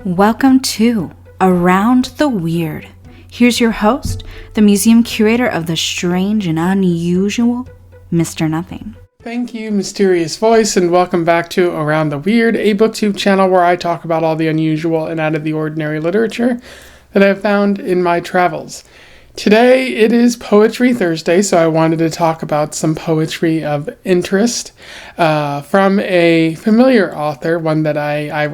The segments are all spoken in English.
Welcome to Around the Weird. Here's your host, the museum curator of the strange and unusual, Mr. Nothing. Thank you, mysterious voice, and welcome back to Around the Weird, a booktube channel where I talk about all the unusual and out of the ordinary literature that I've found in my travels. Today it is Poetry Thursday, so I wanted to talk about some poetry of interest from a familiar author, one that I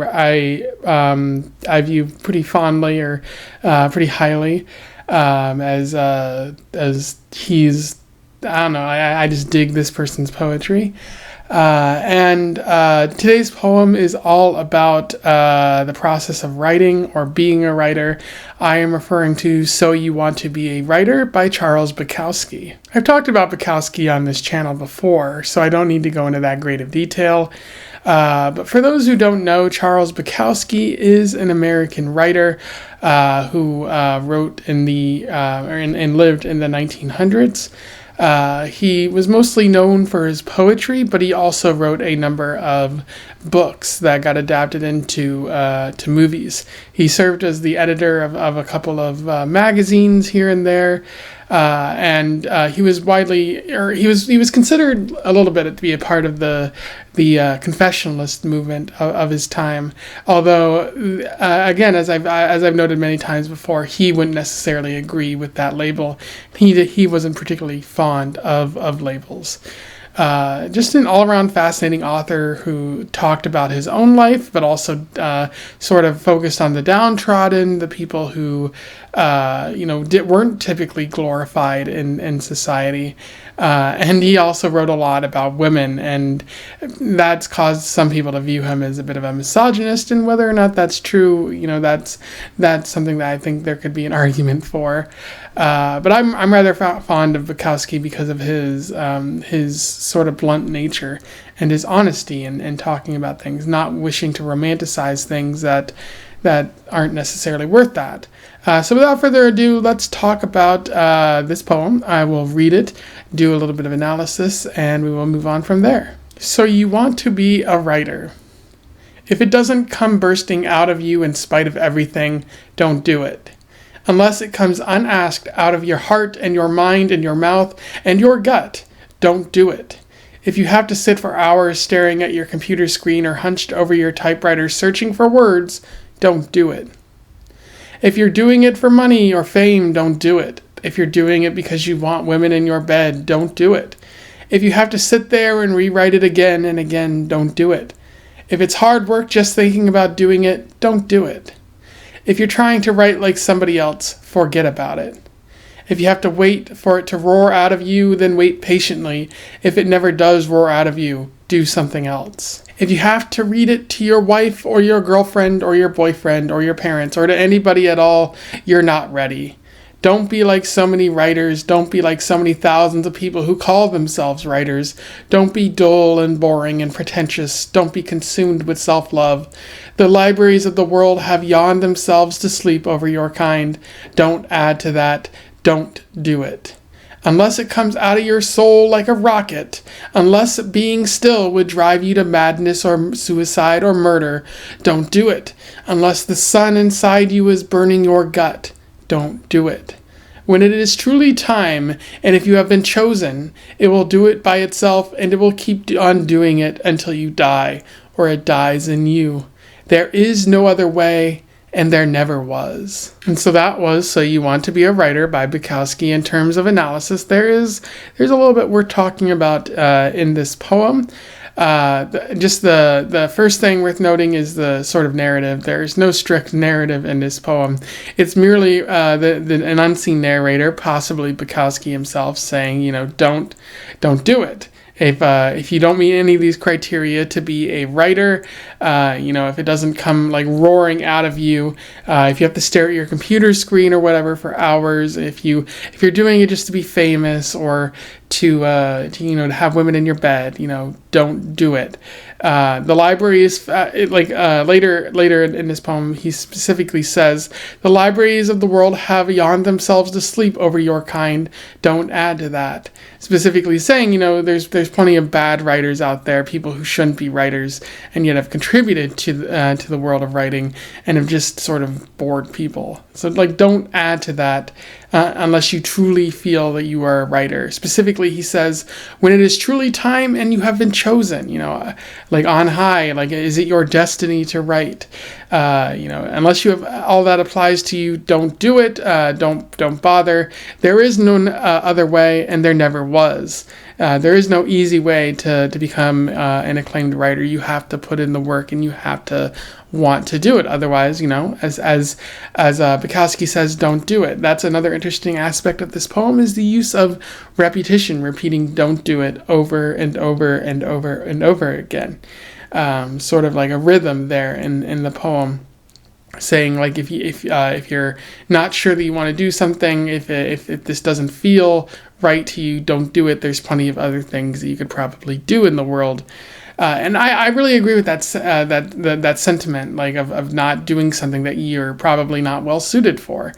view pretty fondly or pretty highly, as he's, I don't know, I just dig this person's poetry. And today's poem is all about the process of writing or being a writer. I am referring to So You Want to Be a Writer by Charles Bukowski. I've talked about Bukowski on this channel before, so I don't need to go into that great of detail. But for those who don't know, Charles Bukowski is an American writer who wrote in the and lived in the 1900s. He was mostly known for his poetry, but he also wrote a number of books that got adapted into to movies. He served as the editor of a couple of magazines here and there, and he was he was considered a little bit to be a part of the confessionalist movement of his time. Although, again, as I've noted many times before, he wouldn't necessarily agree with that label. He wasn't particularly fond of labels. Just an all-around fascinating author who talked about his own life, but also sort of focused on the downtrodden, the people who weren't typically glorified in society. And he also wrote a lot about women, and that's caused some people to view him as a bit of a misogynist, and whether or not that's true, that's something that I think there could be an argument for. But I'm rather fond of Bukowski because of his sort of blunt nature and his honesty in talking about things, not wishing to romanticize things that aren't necessarily worth that. So without further ado, let's talk about this poem. I will read it, do a little bit of analysis, and we will move on from there. So you want to be a writer. If it doesn't come bursting out of you in spite of everything, don't do it. Unless it comes unasked out of your heart and your mind and your mouth and your gut, don't do it. If you have to sit for hours staring at your computer screen or hunched over your typewriter searching for words, don't do it. If you're doing it for money or fame, don't do it. If you're doing it because you want women in your bed, don't do it. If you have to sit there and rewrite it again and again, don't do it. If it's hard work just thinking about doing it, don't do it. If you're trying to write like somebody else, forget about it. If you have to wait for it to roar out of you, then wait patiently. If it never does roar out of you, do something else. If you have to read it to your wife or your girlfriend or your boyfriend or your parents or to anybody at all, you're not ready. Don't be like so many writers. Don't be like so many thousands of people who call themselves writers. Don't be dull and boring and pretentious. Don't be consumed with self-love. The libraries of the world have yawned themselves to sleep over your kind. Don't add to that. Don't do it. Unless it comes out of your soul like a rocket, unless being still would drive you to madness or suicide or murder, don't do it. Unless the sun inside you is burning your gut, don't do it. When it is truly time, and if you have been chosen, it will do it by itself, and it will keep on doing it until you die, or it dies in you. There is no other way, and there never was. And so that was So You Want to Be a Writer by Bukowski. In terms of analysis, there's a little bit we're talking about in this poem. Just the first thing worth noting is the sort of narrative. There's no strict narrative in this poem. It's merely an unseen narrator, possibly Bukowski himself, saying, don't do it. If you don't meet any of these criteria to be a writer, if it doesn't come like roaring out of you, if you have to stare at your computer screen or whatever for hours, if you're doing it just to be famous or to have women in your bed, don't do it. The library is later in this poem, he specifically says, the libraries of the world have yawned themselves to sleep over your kind. Don't add to that. Specifically saying, there's plenty of bad writers out there, people who shouldn't be writers and yet have contributed contributed to the world of writing and have just sort of bored people. So like, don't add to that unless you truly feel that you are a writer. Specifically, he says, when it is truly time and you have been chosen, like on high, like, is it your destiny to write? Unless you have all that applies to you, don't do it. Don't bother. There is no other way, and there never was. There is no easy way to become an acclaimed writer. You have to put in the work, and you have to want to do it. Otherwise, as Bukowski says, don't do it. That's another interesting aspect of this poem, is the use of repetition, repeating "don't do it" over and over and over and over again. Sort of like a rhythm there in the poem, saying like, if you're not sure that you want to do something, if this doesn't feel right to you, don't do it. There's plenty of other things that you could probably do in the world. And I really agree with that sentiment, like of not doing something that you're probably not well suited for.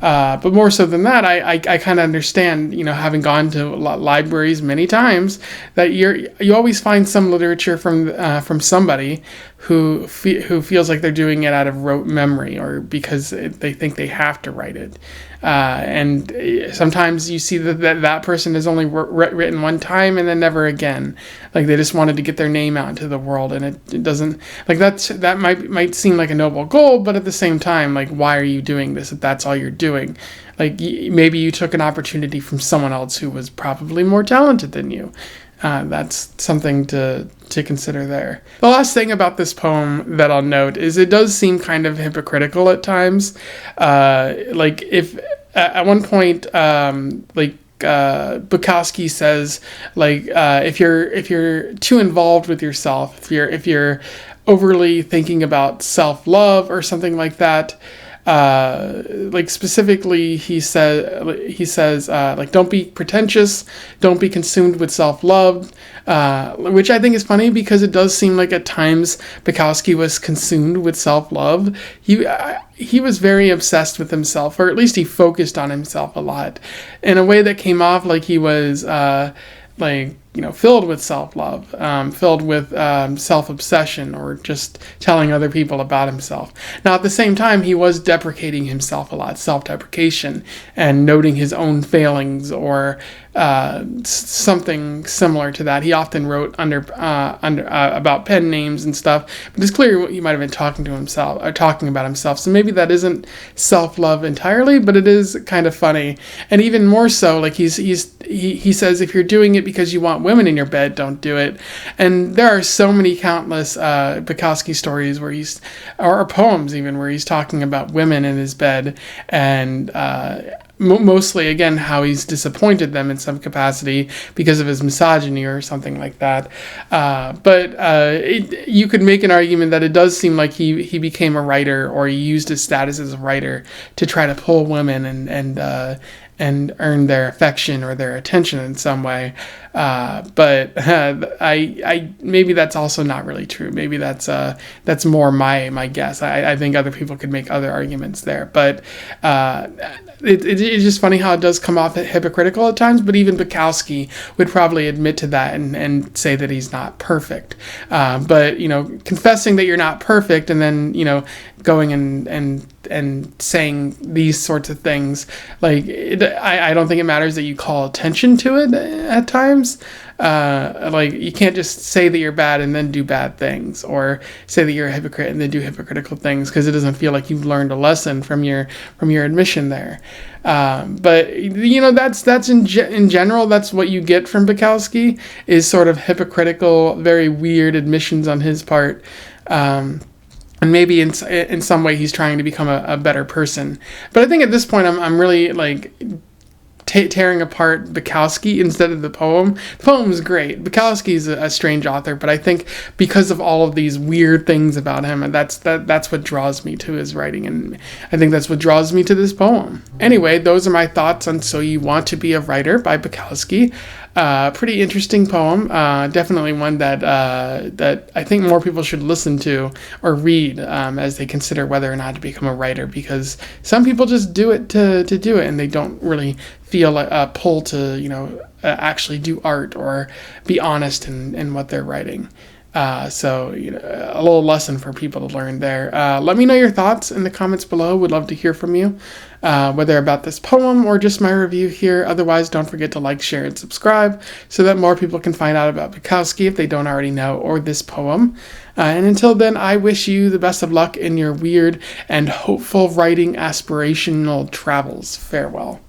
But more so than that, I kind of understand, having gone to libraries many times, that you always find some literature from somebody who feels like they're doing it out of rote memory, or because they think they have to write it. And sometimes you see that person has only written one time and then never again. Like, they just wanted to get their name out into the world, and it doesn't, like, that might seem like a noble goal, but at the same time, like, why are you doing this if that's all you're doing? Like, maybe you took an opportunity from someone else who was probably more talented than you. That's something to consider there. The last thing about this poem that I'll note is it does seem kind of hypocritical at times. Like, if at one point, Bukowski says, like, if you're too involved with yourself, if you're overly thinking about self-love or something like that, like specifically he says like, don't be pretentious, don't be consumed with self-love, which I think is funny, because it does seem like at times Bukowski was consumed with self-love. He was very obsessed with himself, or at least he focused on himself a lot, in a way that came off like he was filled with self-love, filled with self-obsession, or just telling other people about himself. Now, at the same time, he was deprecating himself a lot, self-deprecation, and noting his own failings, or something similar to that. He often wrote under about pen names and stuff, but it's clear he might have been talking to himself, or talking about himself. So maybe that isn't self-love entirely, but it is kind of funny. And even more so, like, he says, if you're doing it because you want women in your bed, don't do it. And there are so many countless Bukowski stories or poems even, where he's talking about women in his bed, and mostly, again, how he's disappointed them in some capacity because of his misogyny or something like that. But you could make an argument that it does seem like he became a writer, or he used his status as a writer to try to pull women and earn their affection or their attention in some way. But I maybe that's also not really true. Maybe that's more my guess. I think other people could make other arguments there. But it's just funny how it does come off hypocritical at times. But even Bukowski would probably admit to that and say that he's not perfect. But confessing that you're not perfect, and then going and saying these sorts of things, like, I don't think it matters that you call attention to it at times. Like, you can't just say that you're bad and then do bad things, or say that you're a hypocrite and then do hypocritical things, because it doesn't feel like you've learned a lesson from your admission there. But that's in general, that's what you get from Bukowski, is sort of hypocritical, very weird admissions on his part. And maybe in some way he's trying to become a better person. But I think at this point I'm really like tearing apart Bukowski instead of the poem. The poem is great. Bukowski's a strange author, but I think because of all of these weird things about him, that's what draws me to his writing, and I think that's what draws me to this poem. Anyway, those are my thoughts on So You Want to Be a Writer by Bukowski. Pretty interesting poem. Definitely one that I think more people should listen to or read as they consider whether or not to become a writer, because some people just do it to do it, and they don't really feel a pull to actually do art or be honest in what they're writing. So, a little lesson for people to learn there. Let me know your thoughts in the comments below. Would love to hear from you, whether about this poem or just my review here. Otherwise, don't forget to like, share, and subscribe so that more people can find out about Bukowski if they don't already know, or this poem. And until then, I wish you the best of luck in your weird and hopeful writing aspirational travels. Farewell.